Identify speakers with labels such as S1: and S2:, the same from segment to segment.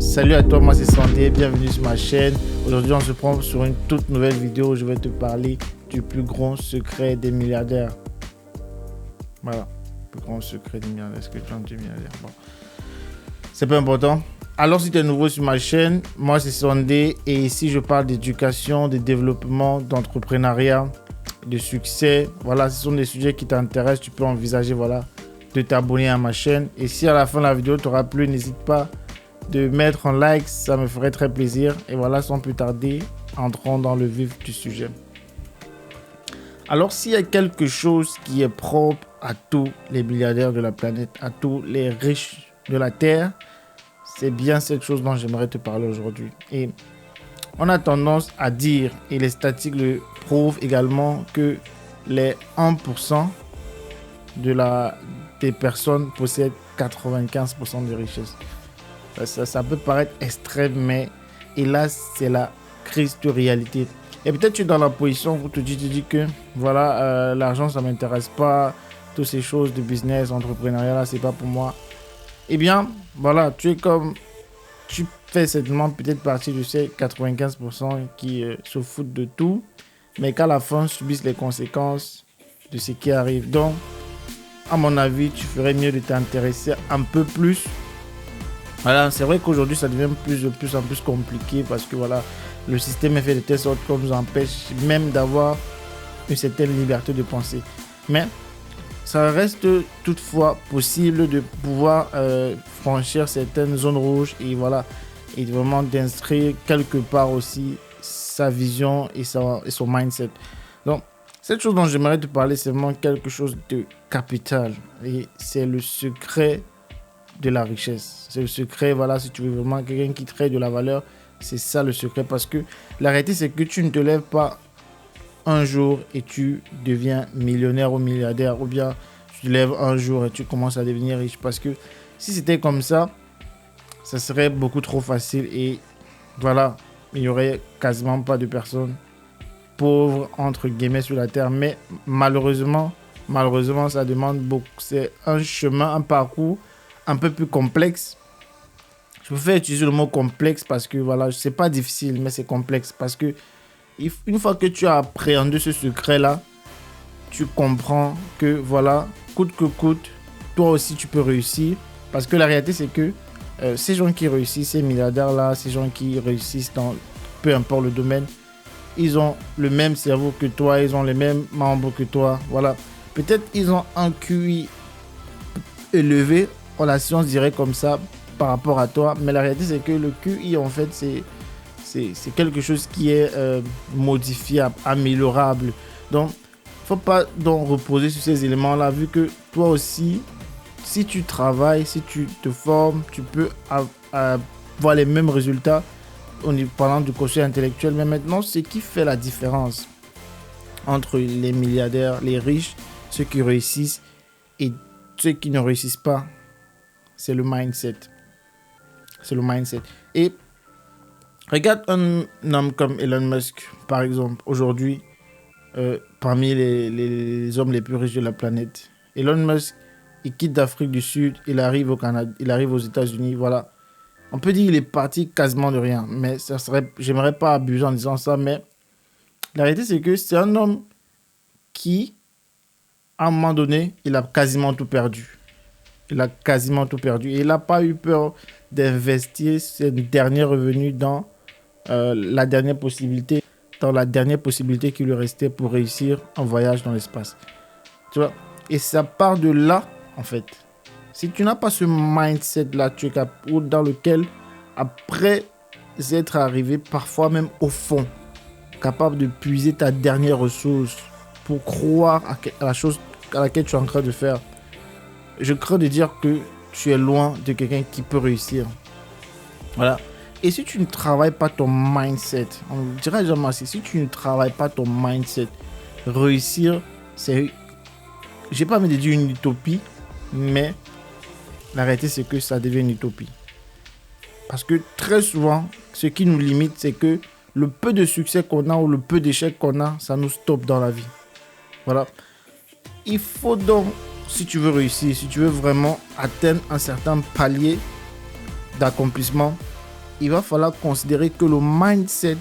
S1: Salut à toi, moi c'est Santé, bienvenue sur ma chaîne. Aujourd'hui on se prend sur une toute nouvelle vidéo où je vais te parler du plus grand secret des milliardaires. Voilà, le plus grand secret des milliardaires, est-ce que tu en es milliardaire? Bon, c'est pas important. Alors si tu es nouveau sur ma chaîne, moi c'est Sandé et ici je parle d'éducation, de développement, d'entrepreneuriat, de succès. Voilà, ce sont des sujets qui t'intéressent, tu peux envisager de t'abonner à ma chaîne. Et si à la fin de la vidéo t'auras plu, n'hésite pas de mettre un like, ça me ferait très plaisir. Et voilà, sans plus tarder, entrons dans le vif du sujet. Alors, s'il y a quelque chose qui est propre à tous les milliardaires de la planète, à tous les riches de la Terre, c'est bien cette chose dont j'aimerais te parler aujourd'hui. Et on a tendance à dire, et les statistiques le prouvent également, que les 1% des personnes possèdent 95% de richesses. Ça peut paraître extrême, mais hélas, c'est la crise de réalité. Et peut-être tu es dans la position où tu te dis que voilà, l'argent, ça ne m'intéresse pas, toutes ces choses de business, entrepreneuriat, là, c'est pas pour moi. Eh bien, voilà, tu fais certainement peut-être partie de ces 95% qui se foutent de tout, mais qu'à la fin subissent les conséquences de ce qui arrive. Donc, à mon avis, tu ferais mieux de t'intéresser un peu plus. Voilà, c'est vrai qu'aujourd'hui, ça devient de plus en plus compliqué parce que voilà, le système est fait de telle sorte qu'on nous empêche même d'avoir une certaine liberté de penser. Mais ça reste toutefois possible de pouvoir franchir certaines zones rouges et voilà, et vraiment d'inscrire quelque part aussi sa vision et son mindset. Donc, cette chose dont j'aimerais te parler, c'est vraiment quelque chose de capital et c'est le secret de la richesse. C'est le secret, voilà, si tu veux vraiment quelqu'un qui crée de la valeur, c'est ça le secret. Parce que la réalité, c'est que tu ne te lèves pas un jour et tu deviens millionnaire ou milliardaire, ou bien tu te lèves un jour et tu commences à devenir riche. Parce que si c'était comme ça, ça serait beaucoup trop facile et voilà, il n'y aurait quasiment pas de personnes pauvres, entre guillemets, sur la terre. Mais malheureusement, ça demande beaucoup. C'est un chemin, un parcours un peu plus complexe. Je préfère utiliser le mot complexe parce que voilà, c'est pas difficile, mais c'est complexe parce que une fois que tu as appréhendé ce secret là, tu comprends que voilà, coûte que coûte, toi aussi tu peux réussir. Parce que la réalité c'est que ces gens qui réussissent, ces milliardaires là, ces gens qui réussissent dans peu importe le domaine, ils ont le même cerveau que toi, ils ont les mêmes membres que toi. Voilà, peut-être ils ont un QI élevé, la science dirait comme ça par rapport à toi, mais la réalité c'est que le QI en fait c'est quelque chose qui est modifiable, améliorable. Donc faut pas donc reposer sur ces éléments là, vu que toi aussi si tu travailles, si tu te formes, tu peux avoir les mêmes résultats en parlant du quotient intellectuel. Mais maintenant, ce qui fait la différence entre les milliardaires, les riches, ceux qui réussissent et ceux qui ne réussissent pas, c'est le mindset. C'est le mindset. Et regarde un homme comme Elon Musk, par exemple, aujourd'hui, parmi les hommes les plus riches de la planète. Elon Musk, il quitte d'Afrique du Sud, il arrive au Canada, il arrive aux États-Unis, voilà. On peut dire qu'il est parti quasiment de rien, mais j'aimerais pas abuser en disant ça, mais la réalité c'est que c'est un homme qui, à un moment donné, il a quasiment tout perdu. Il a quasiment tout perdu. Et il n'a pas eu peur d'investir ses derniers revenus dans la dernière possibilité qui lui restait pour réussir un voyage dans l'espace. Tu vois? Et ça part de là, en fait. Si tu n'as pas ce mindset-là, ou dans lequel, après être arrivé, parfois même au fond, capable de puiser ta dernière ressource pour croire à la chose à laquelle tu es en train de faire, je crains de dire que tu es loin de quelqu'un qui peut réussir. Voilà. Et si tu ne travailles pas ton mindset, on dirait jamais assez, si tu ne travailles pas ton mindset, réussir, c'est, j'ai pas envie de dire une utopie, mais la réalité c'est que ça devient une utopie. Parce que très souvent, ce qui nous limite, c'est que le peu de succès qu'on a ou le peu d'échecs qu'on a, ça nous stoppe dans la vie. Voilà. Il faut donc, si tu veux réussir, si tu veux vraiment atteindre un certain palier d'accomplissement, il va falloir considérer que le mindset,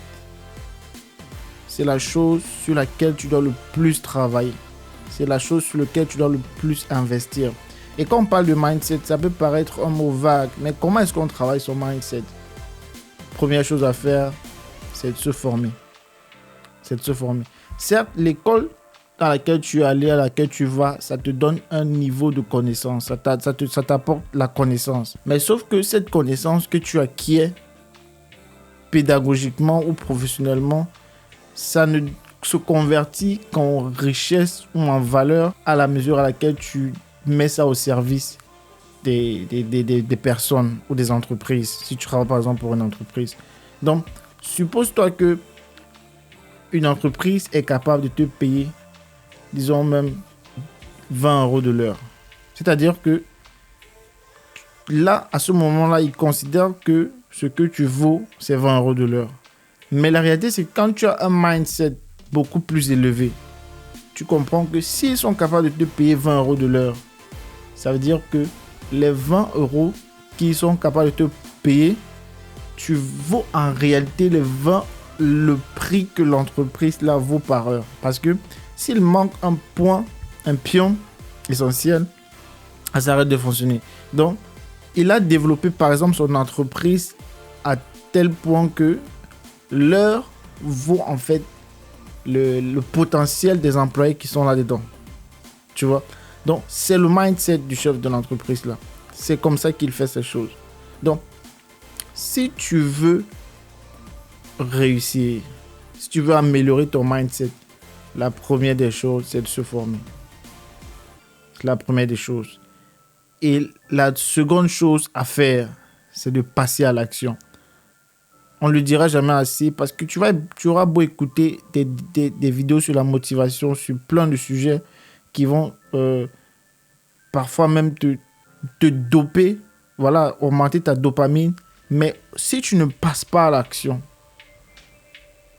S1: c'est la chose sur laquelle tu dois le plus travailler. C'est la chose sur laquelle tu dois le plus investir. Et quand on parle de mindset, ça peut paraître un mot vague, mais comment est-ce qu'on travaille son mindset? Première chose à faire, c'est de se former. Certes, l'école dans laquelle tu es allé, à laquelle tu vas, ça te donne un niveau de connaissance. Ça t'apporte la connaissance. Mais sauf que cette connaissance que tu acquiers pédagogiquement ou professionnellement, ça ne se convertit qu'en richesse ou en valeur à la mesure à laquelle tu mets ça au service des personnes ou des entreprises. Si tu travailles par exemple pour une entreprise. Donc, suppose-toi que une entreprise est capable de te payer, disons même 20 € de l'heure. C'est-à-dire que là, à ce moment-là, ils considèrent que ce que tu vaux, c'est 20 € de l'heure. Mais la réalité, c'est que quand tu as un mindset beaucoup plus élevé, tu comprends que s'ils sont capables de te payer 20 € de l'heure, ça veut dire que les 20 € qu'ils sont capables de te payer, tu vaux en réalité le prix que l'entreprise là vaut par heure. Parce que s'il manque un pion essentiel, ça s'arrête de fonctionner. Donc, il a développé par exemple son entreprise à tel point que l'heure vaut en fait le potentiel des employés qui sont là-dedans. Tu vois? Donc, c'est le mindset du chef de l'entreprise là. C'est comme ça qu'il fait ces choses. Donc, si tu veux réussir, si tu veux améliorer ton mindset, la première des choses, c'est de se former. C'est la première des choses. Et la seconde chose à faire, c'est de passer à l'action. On ne le dira jamais assez parce que tu auras beau écouter des vidéos sur la motivation, sur plein de sujets qui vont parfois même te doper, voilà, augmenter ta dopamine. Mais si tu ne passes pas à l'action,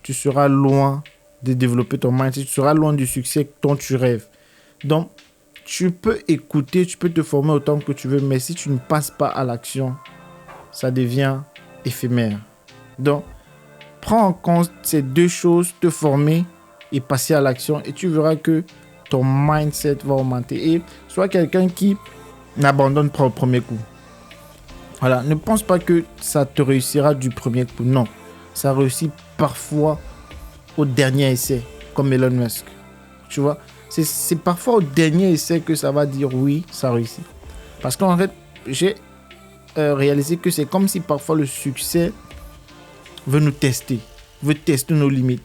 S1: tu seras loin de développer ton mindset, tu seras loin du succès dont tu rêves. Donc, tu peux écouter, tu peux te former autant que tu veux, mais si tu ne passes pas à l'action, ça devient éphémère. Donc, prends en compte ces deux choses, te former et passer à l'action, et tu verras que ton mindset va augmenter. Et sois quelqu'un qui n'abandonne pas au premier coup. Voilà, ne pense pas que ça te réussira du premier coup. Non, ça réussit parfois au dernier essai, comme Elon Musk. Tu vois, c'est parfois au dernier essai que ça va dire oui, ça réussit. Parce qu'en fait, j'ai réalisé que c'est comme si parfois le succès veut nous tester, veut tester nos limites.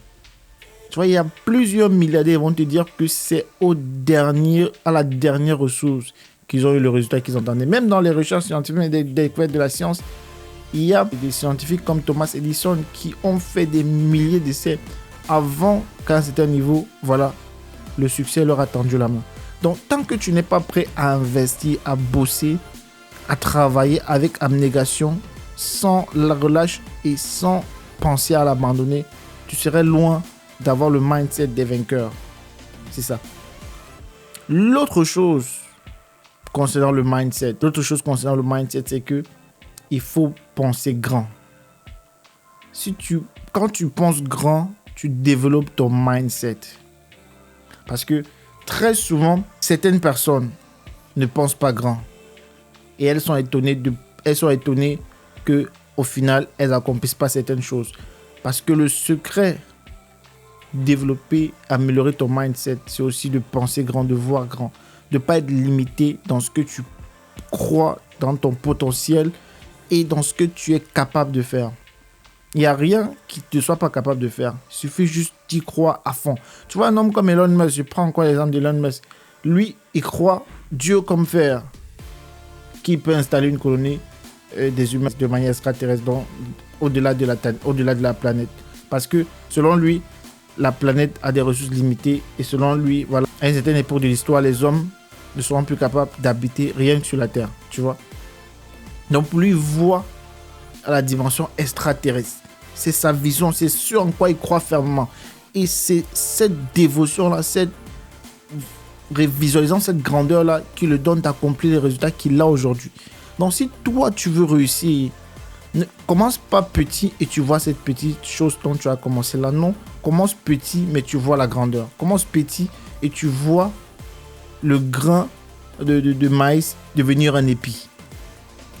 S1: Tu vois, il y a plusieurs milliardaires qui vont te dire que c'est à la dernière ressource qu'ils ont eu le résultat qu'ils entendaient. Même dans les recherches scientifiques et des découvertes de la science, il y a des scientifiques comme Thomas Edison qui ont fait des milliers d'essais avant qu'à un certain niveau, voilà, le succès leur a tendu la main. Donc, tant que tu n'es pas prêt à investir, à bosser, à travailler avec abnégation, sans la relâche et sans penser à l'abandonner, tu serais loin d'avoir le mindset des vainqueurs. C'est ça. L'autre chose concernant le mindset, c'est que il faut penser grand. Quand tu penses grand, tu développes ton mindset. Parce que très souvent, certaines personnes ne pensent pas grand. Et elles sont étonnées que au final, elles n'accomplissent pas certaines choses. Parce que le secret, améliorer ton mindset, c'est aussi de penser grand, de voir grand. De ne pas être limité dans ce que tu crois, dans ton potentiel et dans ce que tu es capable de faire. Il n'y a rien qui ne soit pas capable de faire. Il suffit juste d'y croire à fond. Tu vois, un homme comme Elon Musk, je prends encore l'exemple d'Elon Musk. Lui, il croit Dieu comme fer, qui peut installer une colonie des humains de manière extraterrestre au-delà de la planète. Parce que selon lui, la planète a des ressources limitées et selon lui, voilà, à une certaine époque de l'histoire, les hommes ne seront plus capables d'habiter rien que sur la Terre, tu vois. Donc pour lui, il voit à la dimension extraterrestre. C'est sa vision, c'est ce en quoi il croit fermement. Et c'est cette dévotion-là, visualisant cette grandeur-là qui le donne d'accomplir les résultats qu'il a aujourd'hui. Donc si toi, tu veux réussir, Ne commence pas petit et tu vois cette petite chose dont tu as commencé là. Non, commence petit mais tu vois la grandeur. Commence petit et tu vois le grain de maïs devenir un épi.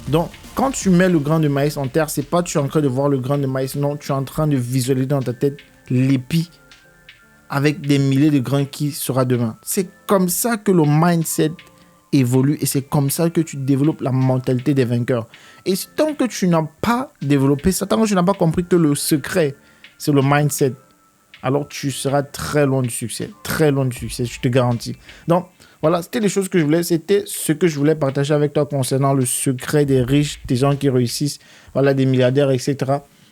S1: Donc, quand tu mets le grain de maïs en terre, c'est pas tu es en train de voir le grain de maïs. Non, tu es en train de visualiser dans ta tête l'épi avec des milliers de grains qui sera demain. C'est comme ça que le mindset évolue et c'est comme ça que tu développes la mentalité des vainqueurs. Et tant que tu n'as pas développé ça, tant que tu n'as pas compris que le secret, c'est le mindset, alors tu seras très loin du succès. Très loin du succès, je te garantis. Donc, voilà, c'était les choses que je voulais. C'était ce que je voulais partager avec toi concernant le secret des riches, des gens qui réussissent, voilà, des milliardaires, etc.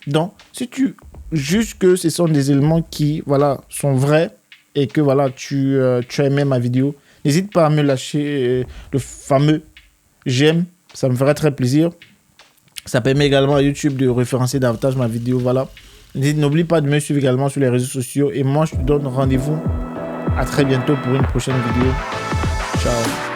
S1: Donc, si tu juges que ce sont des éléments qui, voilà, sont vrais et que, voilà, tu as aimé ma vidéo, n'hésite pas à me lâcher le fameux j'aime. Ça me ferait très plaisir. Ça permet également à YouTube de référencer davantage ma vidéo. Voilà. N'oublie pas de me suivre également sur les réseaux sociaux. Et moi, je te donne rendez-vous à très bientôt pour une prochaine vidéo. Ciao.